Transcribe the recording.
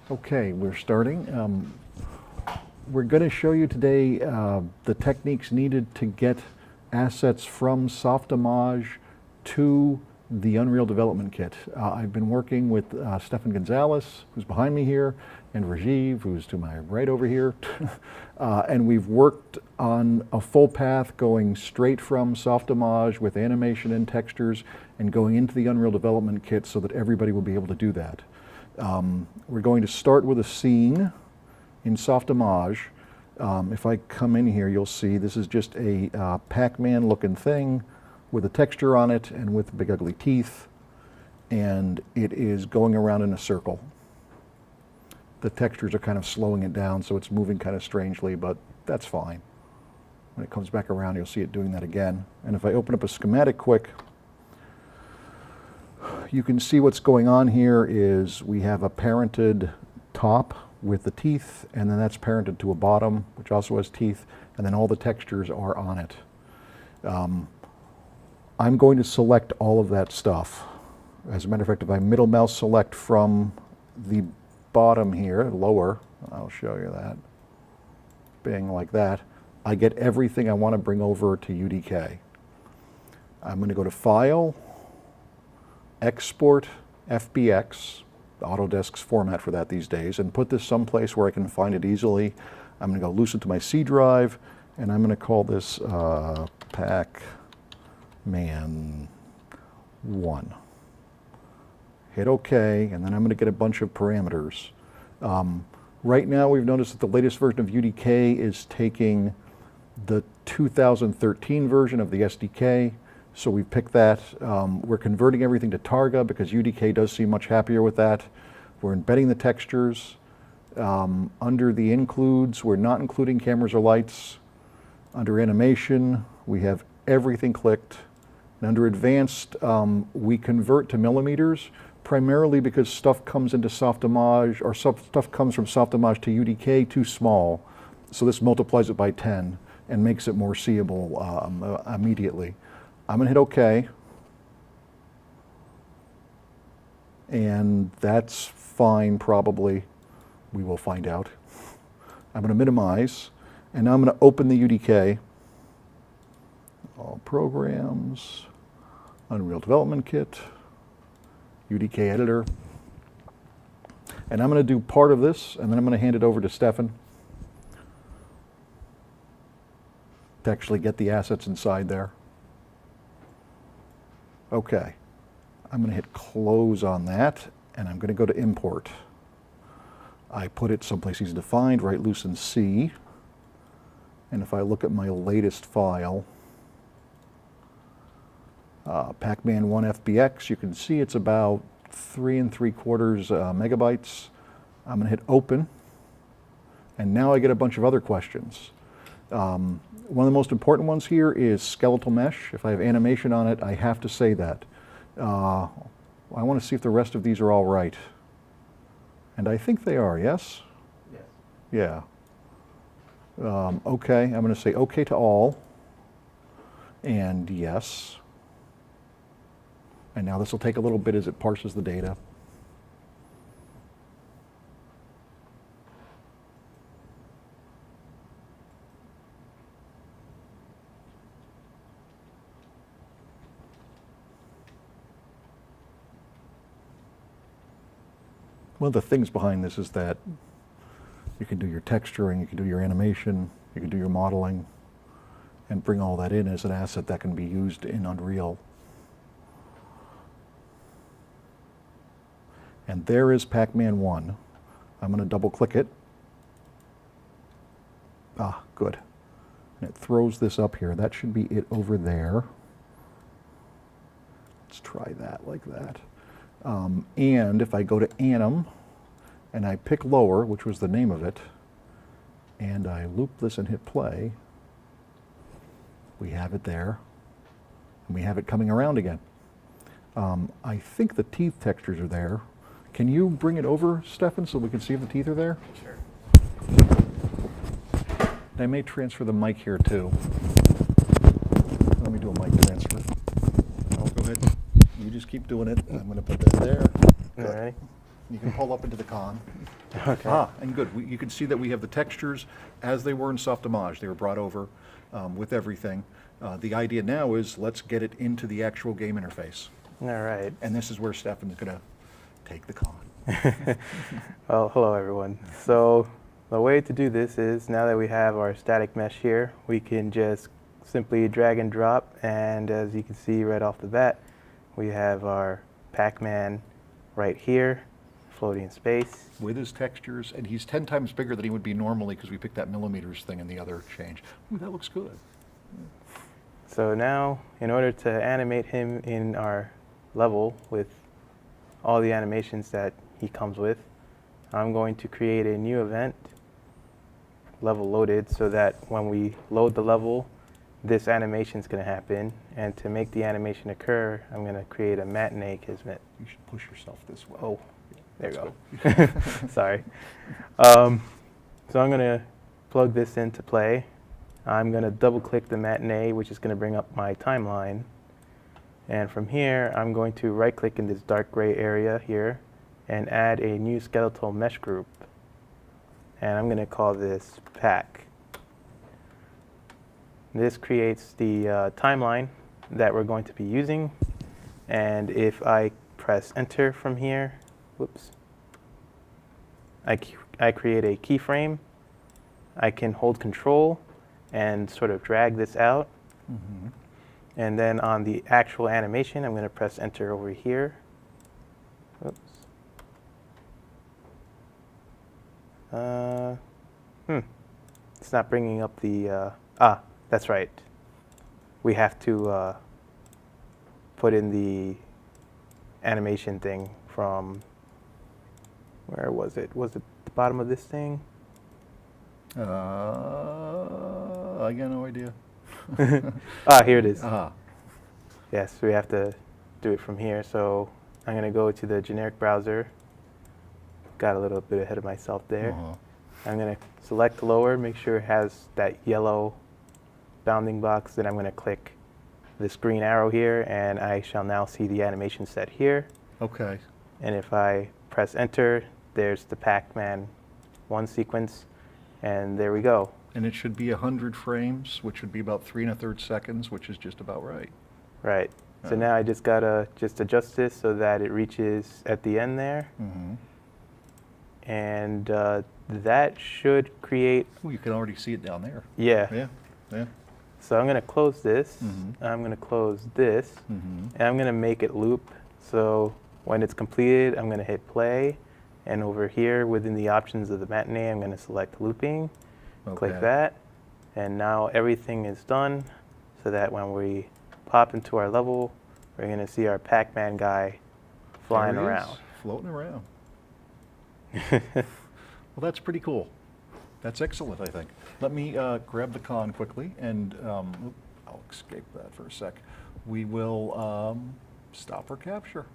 Okay, we're starting. We're going to show you today the techniques needed to get assets from Softimage to the Unreal Development Kit. I've been working with Stefan Gonzalez, who's behind me here, and Rajiv, who's to my right over here. And we've worked on a full path going straight from Softimage with animation and textures and going into the Unreal Development Kit so that everybody will be able to do that. We're going to start with a scene in Softimage. If I come in here, you'll see this is just a Pac-Man looking thing with a texture on it and with big ugly teeth, and it is going around in a circle. The textures are kind of slowing it down, so it's moving kind of strangely, but that's fine. When it comes back around, you'll see it doing that again. And if I open up a schematic quick, you can see what's going on here is we have a parented top with the teeth, and then that's parented to a bottom, which also has teeth, and then all the textures are on it. I'm going to select all of that stuff. As a matter of fact, if I middle mouse select from the bottom here, lower, I'll show you that, being like that, I get everything I want to bring over to UDK. I'm going to go to File, Export FBX, Autodesk's format for that these days, and put this someplace where I can find it easily. I'm going to go loose it to my C drive, and I'm going to call this Pac-Man 1. Hit OK, and then I'm going to get a bunch of parameters. Right now we've noticed that the latest version of UDK is taking the 2013 version of the SDK, so we picked that. We're converting everything to Targa because UDK does seem much happier with that. We're embedding the textures. Under the includes, we're not including cameras or lights. Under animation, we have everything clicked. And under advanced, we convert to millimeters, primarily because stuff comes into Softimage, or stuff comes from Softimage to UDK too small. So this multiplies it by 10 and makes it more seeable immediately. I'm going to hit OK, and that's fine probably. We will find out. I'm going to minimize, and now I'm going to open the UDK. All programs, Unreal Development Kit, UDK editor, and I'm going to do part of this, and then I'm going to hand it over to Stefan to actually get the assets inside there. Okay, I'm going to hit close on that, and I'm going to go to import. I put it someplace easy to find, right loose in C, and if I look at my latest file, Pac-Man 1 FBX, you can see it's about 3 3/4 megabytes. I'm going to hit open, and now I get a bunch of other questions. One of the most important ones here is skeletal mesh. If I have animation on it, I have to say that. I want to see if the rest of these are all right. And I think they are, yes? Yes. Yeah. Okay, I'm going to say okay to all, and yes. And now this will take a little bit as it parses the data. One of the things behind this is that you can do your texturing, you can do your animation, you can do your modeling, and bring all that in as an asset that can be used in Unreal. And there is Pac-Man 1. I'm going to double click it. Ah, good. And it throws this up here. That should be it over there. Let's try that like that. And if I go to Anim, and I pick lower, which was the name of it, and I loop this and hit play, we have it there, and we have it coming around again. I think the teeth textures are there. Can you bring it over, Stefan, so we can see if the teeth are there? Sure. And I may transfer the mic here too. Let me do a mic transfer. Oh, go ahead. You just keep doing it. I'm going to put that there. All right. You can pull up into the con. Okay. And good. You can see that we have the textures as they were in Softimage. They were brought over with everything. The idea now is let's get it into the actual game interface. All right. And this is where Stefan's going to take the con. Well, hello everyone. So the way to do this is, now that we have our static mesh here, we can just simply drag and drop, and as you can see right off the bat, we have our Pac-Man right here, floating in space. With his textures, and he's 10 times bigger than he would be normally because we picked that millimeters thing in the other change. Ooh, that looks good. So now, in order to animate him in our level with all the animations that he comes with, I'm going to create a new event, level loaded, so that when we load the level, this animation is going to happen. And to make the animation occur, I'm going to create a matinee kismet. You should push yourself this way. Oh, there you That's go. Sorry. So I'm going to plug this into play. I'm going to double click the matinee, which is going to bring up my timeline. And from here, I'm going to right click in this dark gray area here and add a new skeletal mesh group. And I'm going to call this Pack. This creates the timeline that we're going to be using. And if I press enter from here, whoops, I create a keyframe. I can hold control and sort of drag this out. Mm-hmm. And then on the actual animation, I'm going to press enter over here. Oops. It's not bringing up the, that's right. We have to put in the animation thing from, where was it? Was it the bottom of this thing? I got no idea. Here it is. Ah. Yes, we have to do it from here. So I'm going to go to the generic browser. Got a little bit ahead of myself there. I'm going to select lower, make sure it has that yellow bounding box. Then I'm going to click this green arrow here, and I shall now see the animation set here. Okay. And if I press enter, there's the Pac-Man 1 sequence, and there we go. And it should be 100 frames, which would be about 3 1/3 seconds, which is just about right. Right. So now I just gotta adjust this so that it reaches at the end there. Mm-hmm. And that should create. Well, you can already see it down there. Yeah. Yeah. Yeah. So I'm gonna close this. Mm-hmm. I'm gonna close this, Mm-hmm. and I'm gonna make it loop. So when it's completed, I'm gonna hit play, and over here within the options of the matinee, I'm gonna select looping. Okay. Click that, and now everything is done, so that when we pop into our level, we're going to see our Pac-Man guy flying There he is, around. floating around. Well, that's pretty cool. That's excellent, I think. Let me grab the con quickly, and I'll escape that for a sec. We will stop our capture.